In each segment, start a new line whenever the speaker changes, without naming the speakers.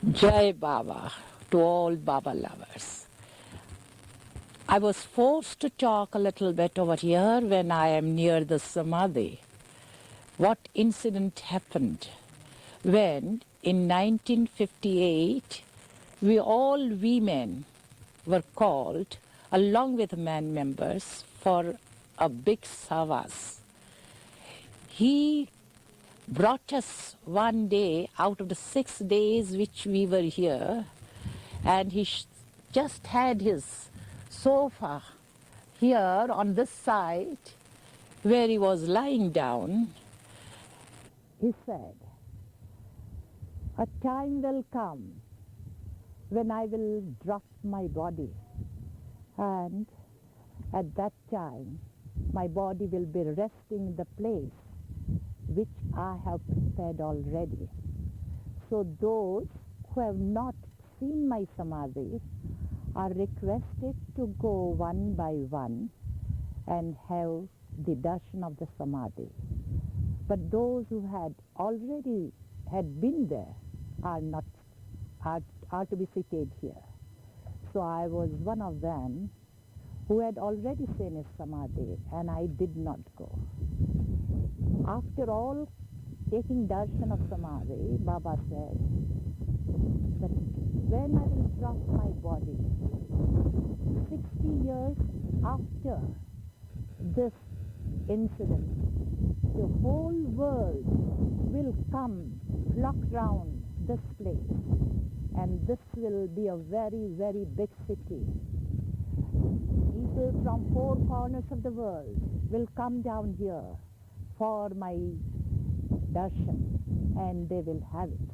Jai Baba to all Baba lovers. I was forced to talk a little bit over here when I am near the Samadhi. What incident happened when in 1958 we all women were called along with man members for a big savas. He brought us one day out of the 6 days which we were here, and he just had his sofa here on this side where he was lying down. He said, "A time will come when I will drop my body, and at that time my body will be resting in the place which I have prepared already. So those who have not seen my Samadhi are requested to go one by one and have the darshan of the Samadhi. But those who had already been there are to be seated here." So I was one of them who had already seen his Samadhi, and I did not go. After all taking darshan of Samadhi, Baba said that when I will drop my body, 60 years after this incident, the whole world will come, flock round this place, and this will be a very, very big city. People from 4 corners of the world will come down here for my darshan, and they will have it.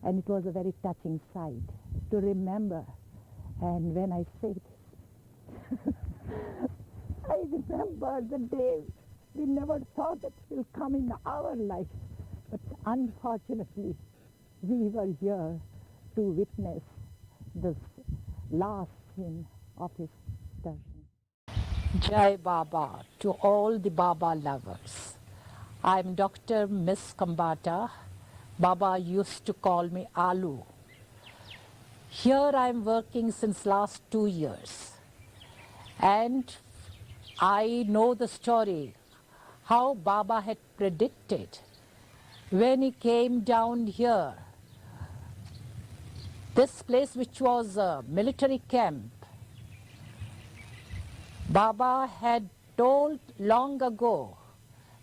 And it was a very touching sight to remember. And when I say this, I remember the day we never thought it will come in our life. But unfortunately, we were here to witness this last scene of his darshan. Jai Baba to all the Baba lovers. I'm Dr. Miss Khambatta. Baba used to call me Alu. Here I'm working since last 2 years. And I know the story, how Baba had predicted when he came down here. This place, which was a military camp, Baba had told long ago,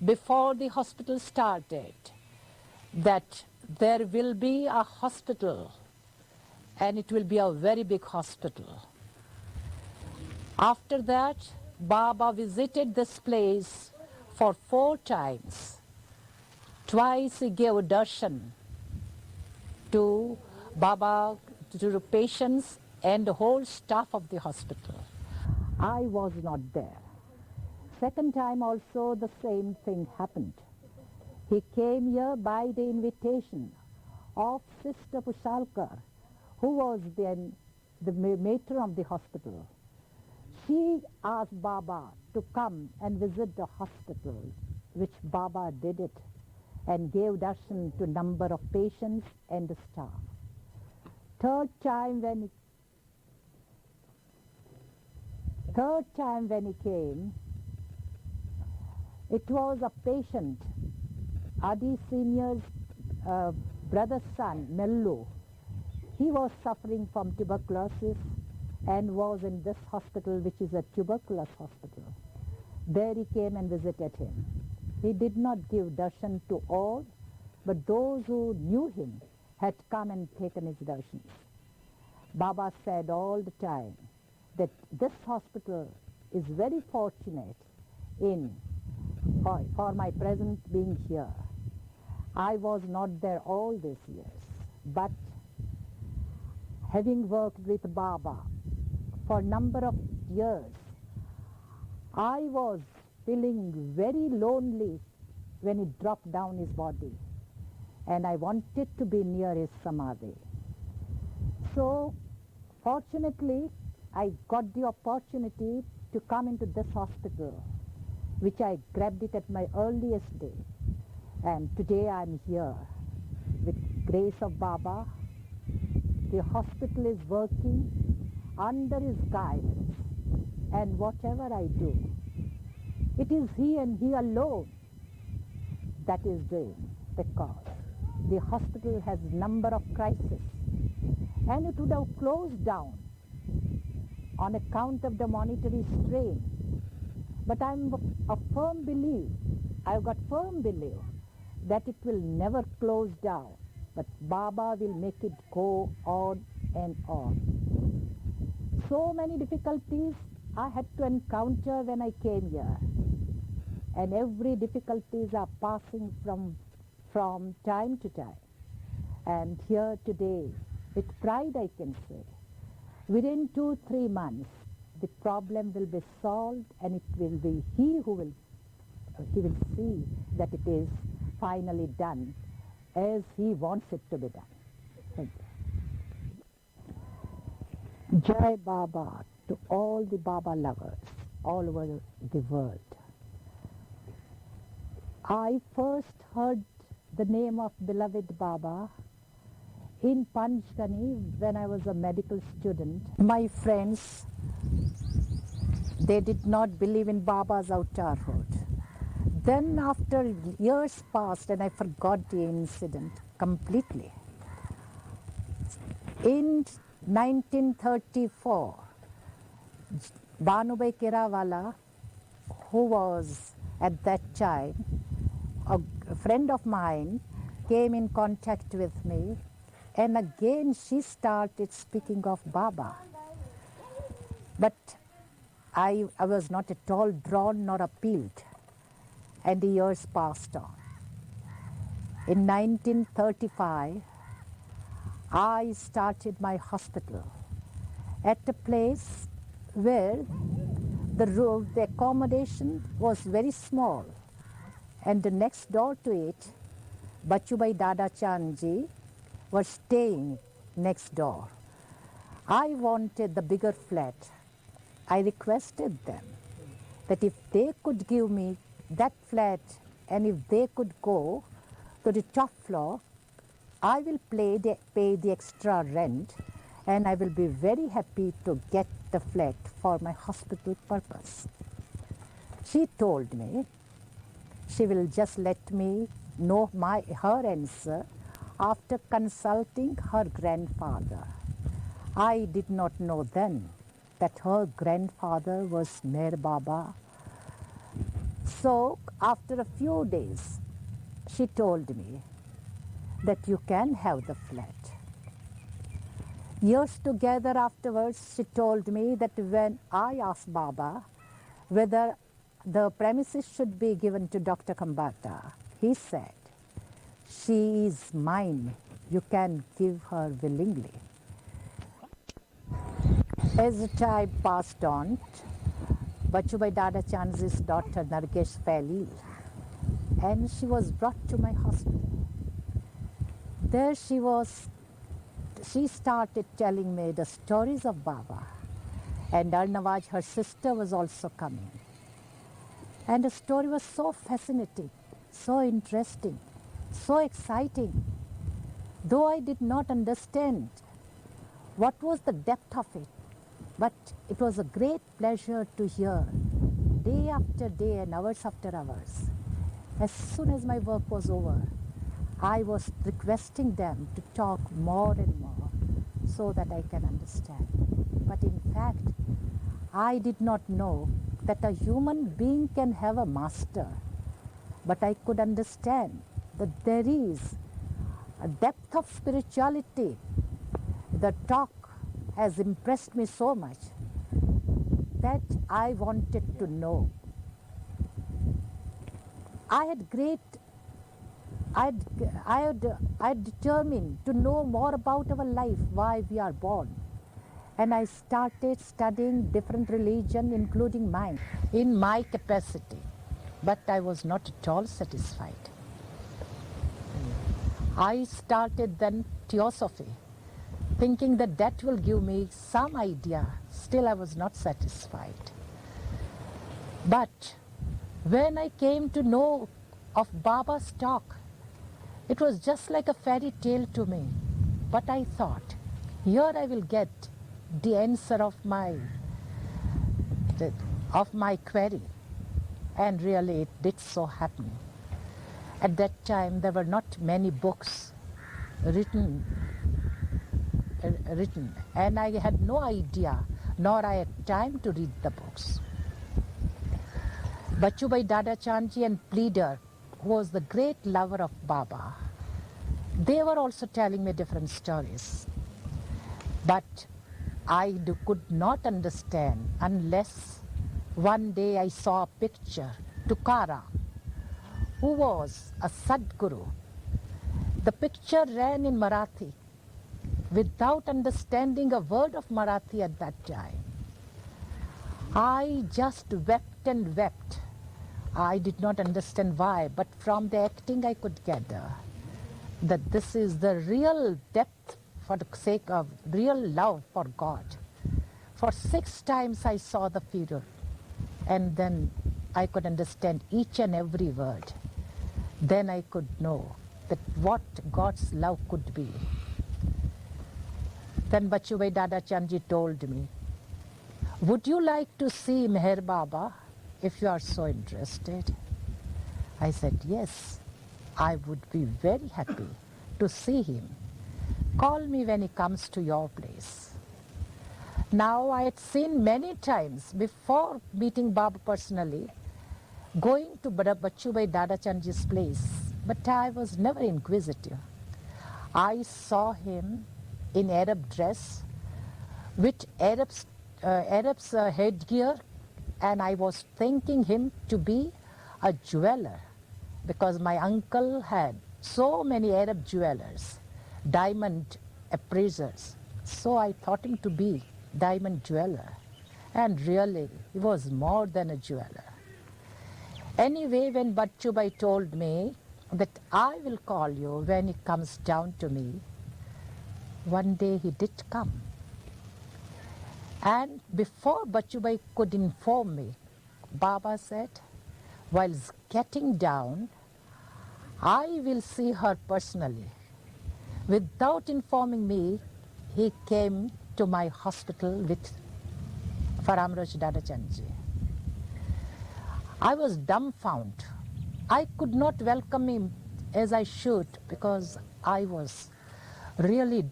before the hospital started, that there will be a hospital, and it will be a very big hospital. After that, Baba visited this place for 4 times. Twice he gave darshan to Baba, to the patients and the whole staff of the hospital. I was not there. Second time also the same thing happened. He came here by the invitation of Sister Pushalkar, who was then the matron of the hospital. She asked Baba to come and visit the hospital, which Baba did it and gave darshan to number of patients and the staff. Third time when he came, it was a patient, Adi Senior's brother's son, Mellu. He was suffering from tuberculosis and was in this hospital, which is a tuberculosis hospital. There he came and visited him. He did not give darshan to all, but those who knew him had come and taken his darshans. Baba said all the time that this hospital is very fortunate for my presence being here. I was not there all these years, but having worked with Baba for a number of years, I was feeling very lonely when he dropped down his body, and I wanted to be near his Samadhi. So fortunately, I got the opportunity to come into this hospital, which I grabbed it at my earliest day. And today I'm here with grace of Baba the hospital is working under his guidance, and whatever I do, it is he and he alone that is doing, because the hospital has number of crises, and it would have closed down on account of the monetary strain. But I've got firm belief that it will never close down, but Baba will make it go on and on. So many difficulties I had to encounter when I came here, and every difficulties are passing from time to time. And here today, with pride I can say, within 2-3 months, the problem will be solved, and it will be he will see that it is finally done as he wants it to be done. Thank you. Jai Baba to all the Baba lovers all over the world. I first heard the name of beloved Baba in Panchgani when I was a medical student. My friends, they did not believe in Baba's avatarhood. Then after years passed and I forgot the incident completely. In 1934, Banubai Kirawala, who was at that time a friend of mine, came in contact with me, and again she started speaking of Baba. But I was not at all drawn nor appealed, and the years passed on. In 1935, I started my hospital at a place where the accommodation was very small, and the next door to it, Bachubai Dada Chandji were staying next door. I wanted the bigger flat. I requested them that if they could give me that flat, and if they could go to the top floor, I will pay the extra rent, and I will be very happy to get the flat for my hospital purpose. She told me she will just let me know her answer after consulting her grandfather. I did not know then that her grandfather was Meher Baba. So after a few days, she told me that you can have the flat. Years together afterwards, she told me that when I asked Baba whether the premises should be given to Dr. Khambatta, he said, she is mine, you can give her willingly. As the time passed on, Bachubai Dada Chandji's daughter Nargesh fell ill, and she was brought to my hospital. There she started telling me the stories of Baba, and Arnawaj, her sister, was also coming. And the story was so fascinating, so interesting, so exciting. Though I did not understand what was the depth of it, but it was a great pleasure to hear day after day and hours after hours. As soon as my work was over, I was requesting them to talk more and more so that I can understand. But in fact, I did not know that a human being can have a master. But I could understand that there is a depth of spirituality. The talk has impressed me so much that I wanted to know. I had determined to know more about our life, why we are born. And I started studying different religion, including mine, in my capacity. But I was not at all satisfied. I started then theosophy, thinking that that will give me some idea. Still I was not satisfied. But when I came to know of Baba's talk, it was just like a fairy tale to me. But I thought, Here I will get the answer of my query. And really it did so happen. At that time there were not many books written, and I had no idea, nor I had time to read the books. Bachubhai Dada Chandji and Pleader, who was the great lover of Baba, they were also telling me different stories. But I could not understand unless one day I saw a picture, Tukaram, who was a Sadguru. The picture ran in Marathi without understanding a word of Marathi at that time. I just wept and wept. I did not understand why, but from the acting I could gather that this is the real depth for the sake of real love for God. For 6 times I saw the funeral, and then I could understand each and every word. Then I could know that what God's love could be. Then Bachubhai Dada Chandji told me, would you like to see Meher Baba if you are so interested? I said, yes, I would be very happy to see him. Call me when he comes to your place. Now I had seen many times before meeting Baba personally, going to Bachubhai Dada Chandji's place, but I was never inquisitive. I saw him in Arab dress, with Arab's headgear, and I was thinking him to be a jeweler, because my uncle had so many Arab jewelers, diamond appraisers. So I thought him to be diamond jeweler, and really he was more than a jeweler. Anyway, when Bachubhai told me that I will call you when he comes down to me, one day he did come. And before Bachubhai could inform me, Baba said, while getting down, I will see her personally. Without informing me, he came to my hospital with Faramroj Dada Chandji. I was dumbfounded. I could not welcome him as I should, because I was really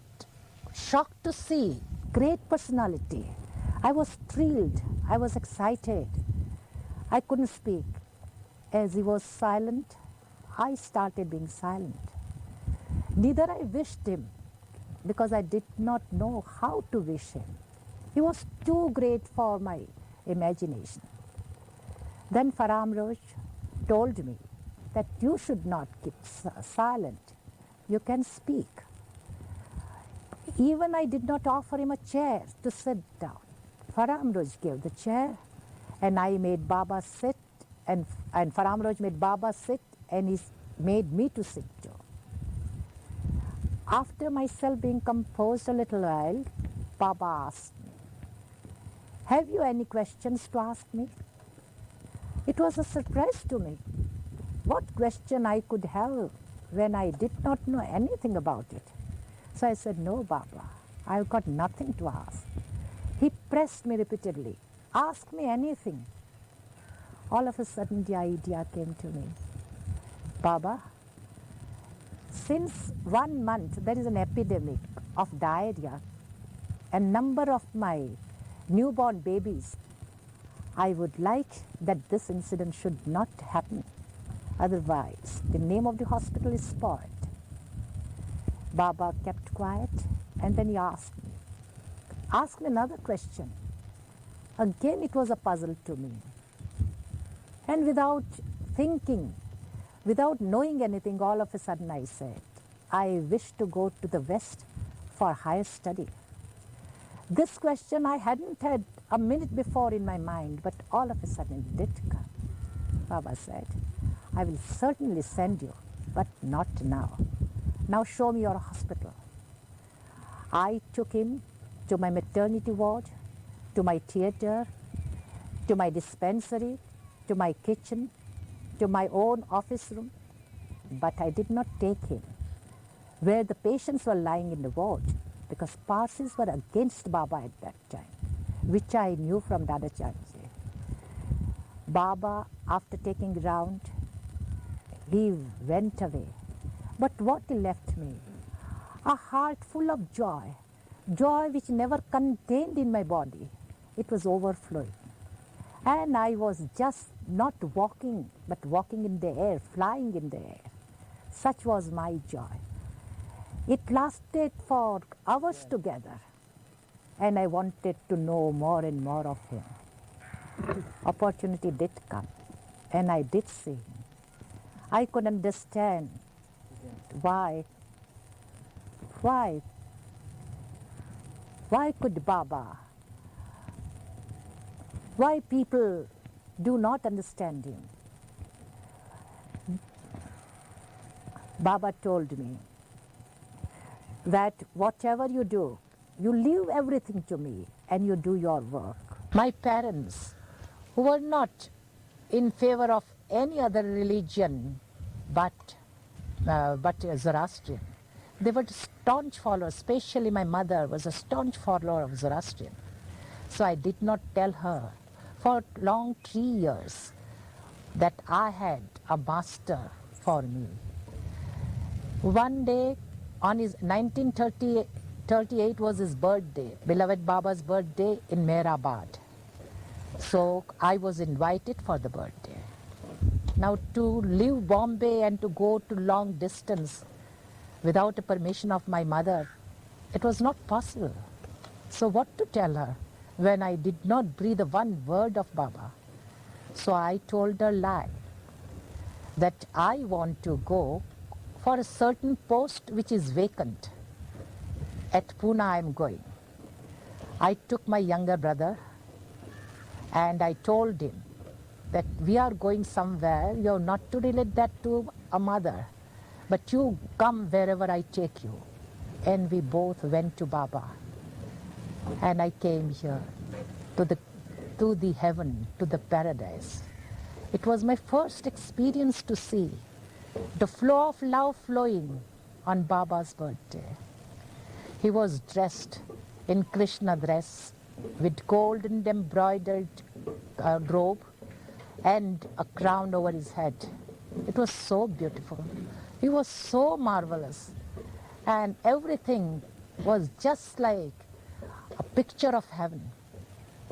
shocked to see great personality. I was thrilled. I was excited. I couldn't speak. As he was silent, I started being silent. Neither I wished him, because I did not know how to wish him. He was too great for my imagination. Then Faramroj told me that you should not keep silent. You can speak. Even I did not offer him a chair to sit down. Faramroj gave the chair, and I made Baba sit, and Faramroj made Baba sit, and he made me to sit too. After myself being composed a little while, Baba asked me, have you any questions to ask me? It was a surprise to me. What question I could have when I did not know anything about it? So I said, no, Baba, I've got nothing to ask. He pressed me repeatedly, ask me anything. All of a sudden the idea came to me, Baba, since 1 month there is an epidemic of diarrhea, and number of my newborn babies, I would like that this incident should not happen. Otherwise, the name of the hospital is spoiled. Baba kept quiet, and then he asked me another question. Again, it was a puzzle to me. And without thinking, without knowing anything, all of a sudden I said, I wish to go to the West for higher study. This question I hadn't had a minute before in my mind, but all of a sudden it did come. Baba said, I will certainly send you, but not now. Now show me your hospital. I took him to my maternity ward, to my theater, to my dispensary, to my kitchen, to my own office room, but I did not take him where the patients were lying in the ward. because Parsis were against Baba at that time, which I knew from Dada Chachi. Baba, after taking round, he went away. But what he left me? A heart full of joy, joy which never contained in my body. It was overflowing. And I was just not walking, but walking in the air, flying in the air. Such was my joy. It lasted for hours together, and I wanted to know more and more of him. Opportunity did come, and I did see him. I could understand why could Baba, why people do not understand him. Baba told me that whatever you do, you leave everything to me and you do your work. My parents, who were not in favor of any other religion but Zoroastrian, they were staunch followers, especially my mother was a staunch follower of Zoroastrian. So I did not tell her for long 3 years that I had a master for me. One day, on his 1938 was his birthday, beloved Baba's birthday in Meherabad. So I was invited for the birthday. Now to leave Bombay and to go to long distance without the permission of my mother, it was not possible. So what to tell her when I did not breathe one word of Baba? So I told her lie, that I want to go for a certain post which is vacant. At Pune I am going. I took my younger brother and I told him that we are going somewhere, you have not to relate that to a mother, but you come wherever I take you. And we both went to Baba. And I came here to the heaven, to the paradise. It was my first experience to see the flow of love flowing on Baba's birthday. He was dressed in Krishna dress with golden embroidered robe and a crown over his head. It was so beautiful. He was so marvelous. And everything was just like a picture of heaven.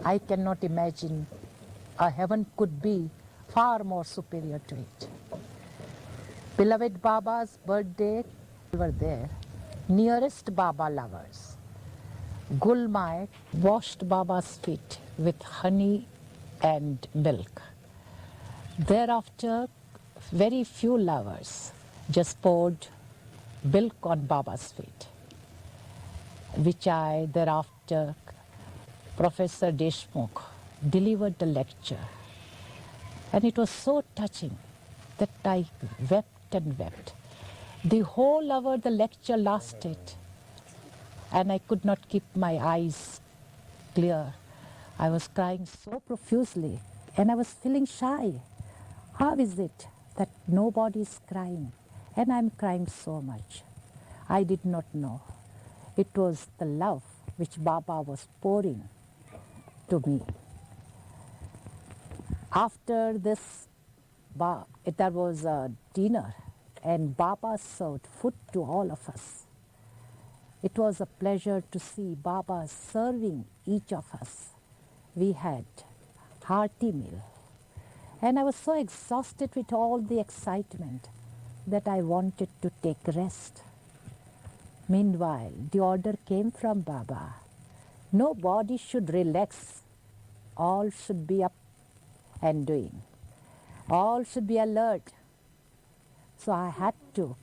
I cannot imagine a heaven could be far more superior to it. Beloved Baba's birthday, we were there, nearest Baba lovers. Gulmai washed Baba's feet with honey and milk. Thereafter, very few lovers just poured milk on Baba's feet, which I thereafter, Professor Deshmukh delivered the lecture. And it was so touching that I wept and wept. The whole hour the lecture lasted, and I could not keep my eyes clear. I was crying so profusely, and I was feeling shy. How is it that nobody is crying, and I'm crying so much? I did not know. It was the love which Baba was pouring to me. After this, there was a dinner, and Baba served food to all of us. It was a pleasure to see Baba serving each of us. We had hearty meal. And I was so exhausted with all the excitement that I wanted to take rest. Meanwhile, the order came from Baba. Nobody should relax. All should be up and doing. All should be alert. So I had to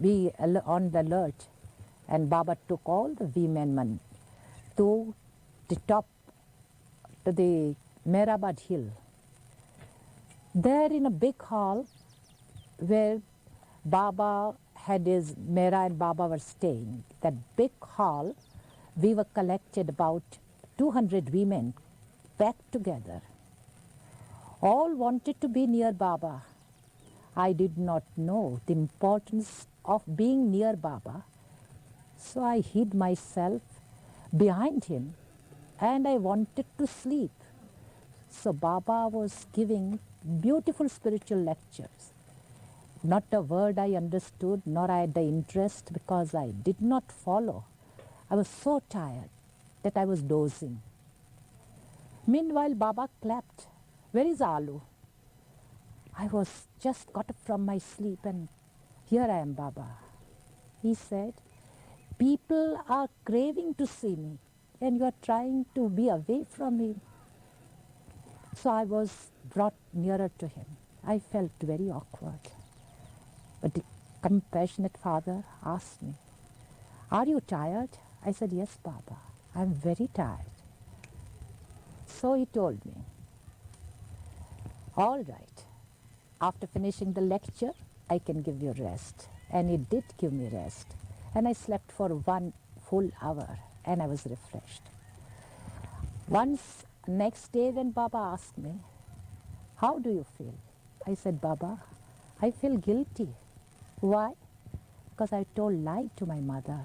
be on the alert. And Baba took all the women to the top, to the Meherabad hill. There in a big hall where Baba had his, Mehra and Baba were staying, that big hall, we were collected about 200 women packed together. All wanted to be near Baba. I did not know the importance of being near Baba. So I hid myself behind him and I wanted to sleep. So Baba was giving beautiful spiritual lectures. Not a word I understood, nor I had the interest because I did not follow. I was so tired that I was dozing. Meanwhile, Baba clapped. Where is Alu? I was just got up from my sleep and here I am, Baba. He said, people are craving to see me and you are trying to be away from him. So I was brought nearer to him. I felt very awkward. But the compassionate father asked me, are you tired? I said, yes, Baba, I'm very tired. So he told me, all right, after finishing the lecture, I can give you rest. And he did give me rest. And I slept for 1 full hour and I was refreshed. Once, next day when Baba asked me, how do you feel? I said, Baba, I feel guilty. Why? Because I told lie to my mother.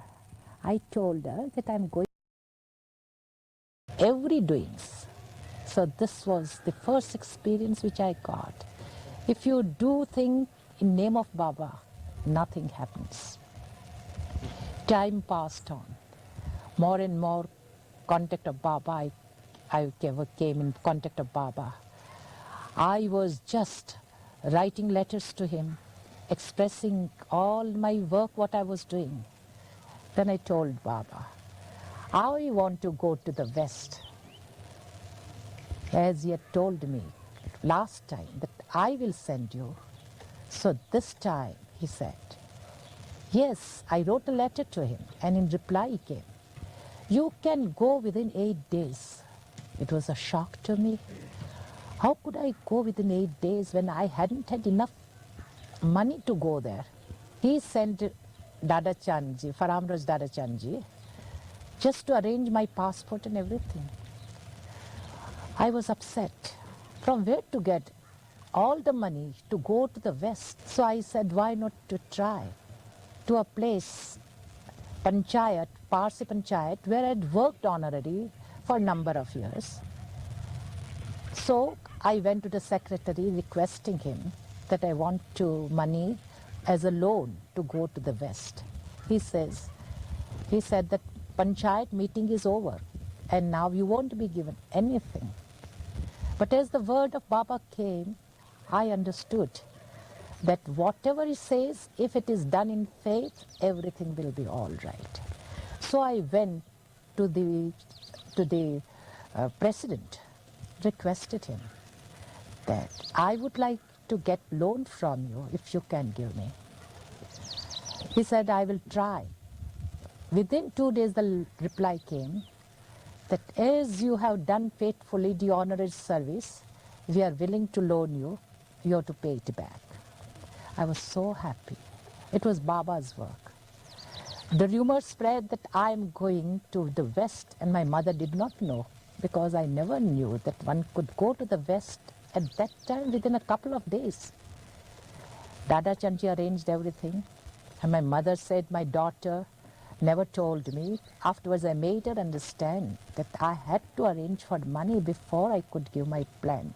I told her that I'm going every doings. So this was the first experience which I got. If you do things in name of Baba, nothing happens. Time passed on. More and more contact of Baba, I came in contact of Baba. I was just writing letters to him, expressing all my work, what I was doing. Then I told Baba, I want to go to the West. As he had told me last time that I will send you. So this time he said, yes, I wrote a letter to him and in reply he came, you can go within 8 days. It was a shock to me. How could I go within 8 days when I hadn't had enough money to go there? He sent Dada Chandji, Faramraj Dada Chandji, just to arrange my passport and everything. I was upset. From where to get all the money to go to the West? So I said, why not to try to a place, Panchayat, Parsi Panchayat, where I had worked honorary for a number of years. So I went to the secretary requesting him that I want money as a loan to go to the West. He said that Panchayat meeting is over and now you won't be given anything. But as the word of Baba came, I understood that whatever he says, if it is done in faith, everything will be all right. So I went to the president, requested him that I would like to get loan from you if you can give me. He said, I will try. Within 2 days the reply came that as you have done faithfully the honorary service, we are willing to loan you, you have to pay it back. I was so happy. It was Baba's work. The rumor spread that I am going to the West and my mother did not know because I never knew that one could go to the West at that time within a couple of days. Dada Chandji arranged everything and my mother said my daughter never told me. Afterwards I made her understand that I had to arrange for money before I could give my plan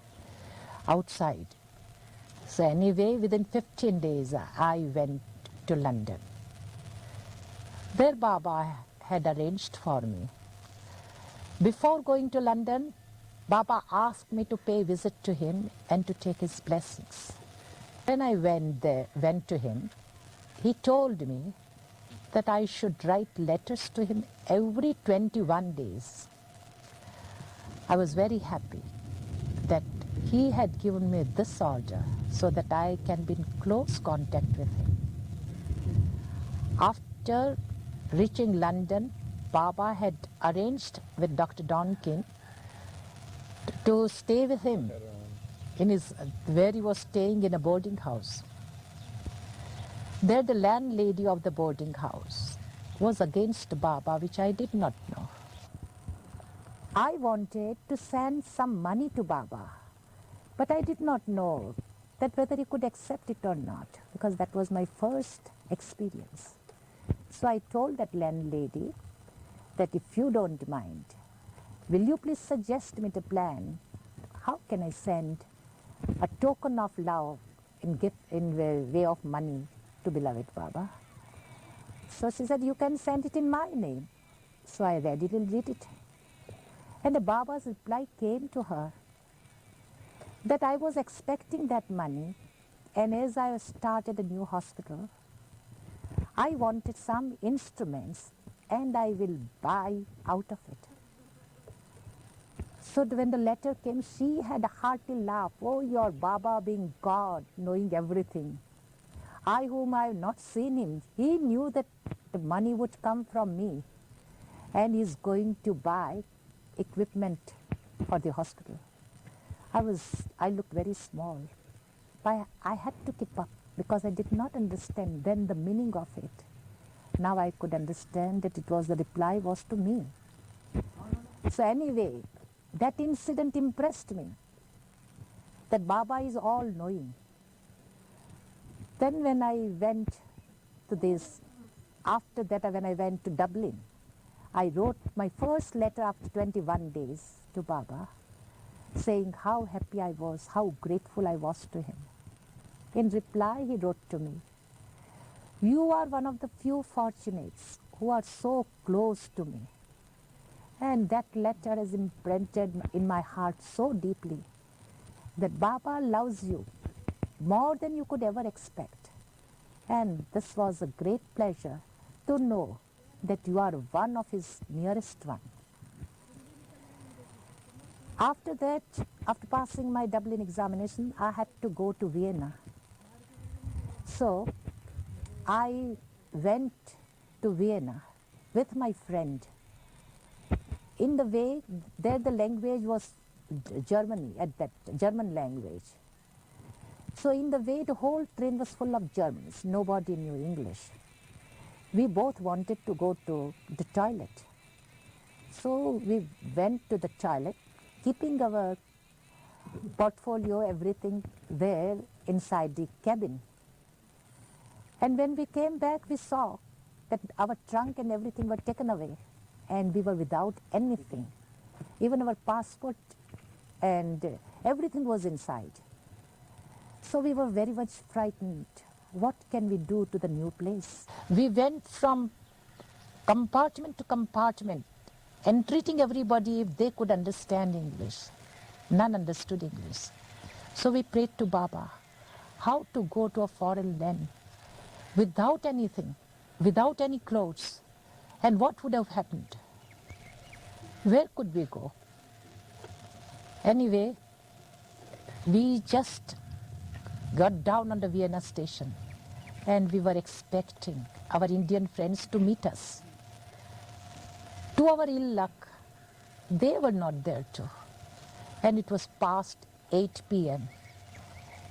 outside. So anyway, within 15 days I went to London. There Baba had arranged for me. Before going to London, Baba asked me to pay visit to him and to take his blessings. When I went to him, he told me that I should write letters to him every 21 days. I was very happy that he had given me this order so that I can be in close contact with him. After reaching London, Baba had arranged with Dr. Donkin to stay with him in where he was staying in a boarding house. There the landlady of the boarding house was against Baba, which I did not know. I wanted to send some money to Baba, but I did not know that whether he could accept it or not, because that was my first experience. So I told that landlady that if you don't mind, will you please suggest me the plan? How can I send a token of love in the way of money to beloved Baba? So she said, you can send it in my name. So I readily did it. And the Baba's reply came to her that I was expecting that money, and as I started a new hospital, I wanted some instruments and I will buy out of it. So when the letter came, she had a hearty laugh. Oh, your Baba being God, knowing everything. I, whom I have not seen him, he knew that the money would come from me, and he's going to buy equipment for the hospital. I looked very small, but I had to keep up because I did not understand then the meaning of it. Now I could understand that the reply was to me. So anyway, that incident impressed me, that Baba is all-knowing. Then when I went to this, after that when I went to Dublin, I wrote my first letter after 21 days to Baba, saying how happy I was, how grateful I was to him. In reply, he wrote to me, you are one of the few fortunates who are so close to me. And that letter has imprinted in my heart so deeply that Baba loves you more than you could ever expect. And this was a great pleasure to know that you are one of his nearest one. After that, after passing my Dublin examination, I had to go to Vienna. So I went to Vienna with my friend. In the way, there the language was Germany, at that German language. So in the way, the whole train was full of Germans. Nobody knew English. We both wanted to go to the toilet. So we went to the toilet, keeping our portfolio, everything there inside the cabin. And when we came back, we saw that our trunk and everything were taken away, and we were without anything. Even our passport and everything was inside. So we were very much frightened. What can we do to the new place? We went from compartment to compartment, entreating everybody if they could understand English. None understood English. So we prayed to Baba how to go to a foreign land without anything, without any clothes. And what would have happened? Where could we go? Anyway, we just got down on the Vienna station, and we were expecting our Indian friends to meet us. To our ill luck, they were not there too. And it was past 8 p.m.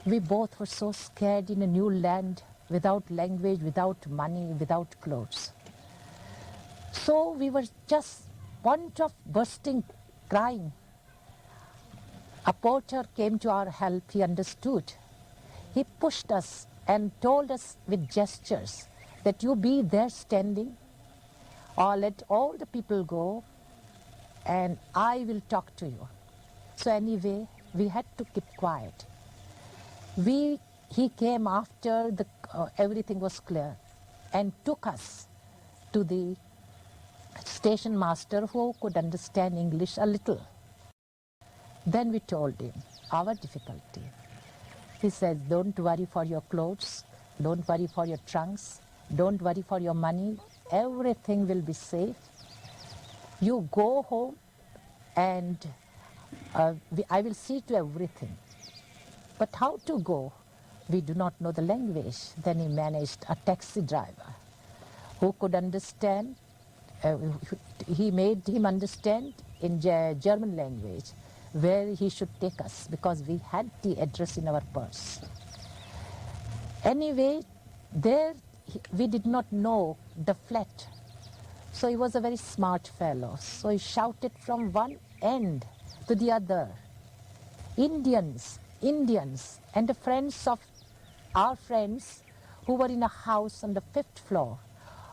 We both were so scared in a new land, without language, without money, without clothes. So we were just point of bursting, crying. A porter came to our help. He understood. He pushed us and told us with gestures that you be there standing, or let all the people go, and I will talk to you. So anyway, we had to keep quiet. He came after everything was clear and took us to the station master who could understand English a little. Then we told him our difficulty. He said, don't worry for your clothes, don't worry for your trunks, don't worry for your money, everything will be safe. You go home and I will see to everything. But how to go? We do not know the language. Then he managed a taxi driver who could understand. He made him understand in German language where he should take us, because we had the address in our purse. Anyway, there we did not know the flat. So he was a very smart fellow. So he shouted from one end to the other, Indians, Indians, and the friends of our friends who were in a house on the 5th floor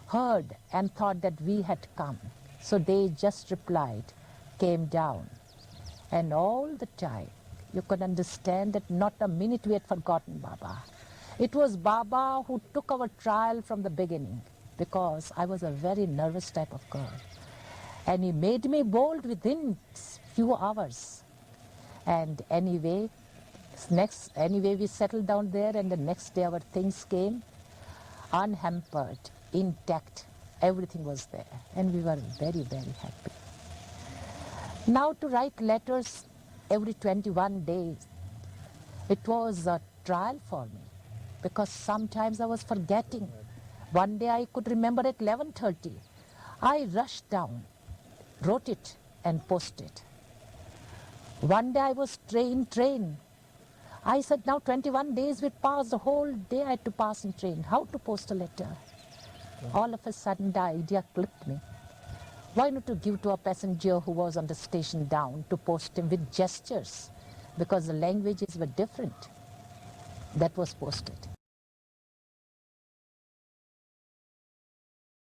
heard and thought that we had come. So they just replied, came down. And all the time, you could understand that not a minute we had forgotten Baba. It was Baba who took our trial from the beginning, because I was a very nervous type of girl. And he made me bold within few hours. And anyway, we settled down there, and the next day our things came unhampered, intact. Everything was there, and we were very, very happy. Now to write letters every 21 days, it was a trial for me, because sometimes I was forgetting. One day I could remember at 11:30. I rushed down, wrote it and posted. One day I was train. I said, now 21 days would pass, the whole day I had to pass in train. How to post a letter? All of a sudden the idea clicked me. Why not to give to a passenger who was on the station down, to post him with gestures, because the languages were different. That was posted.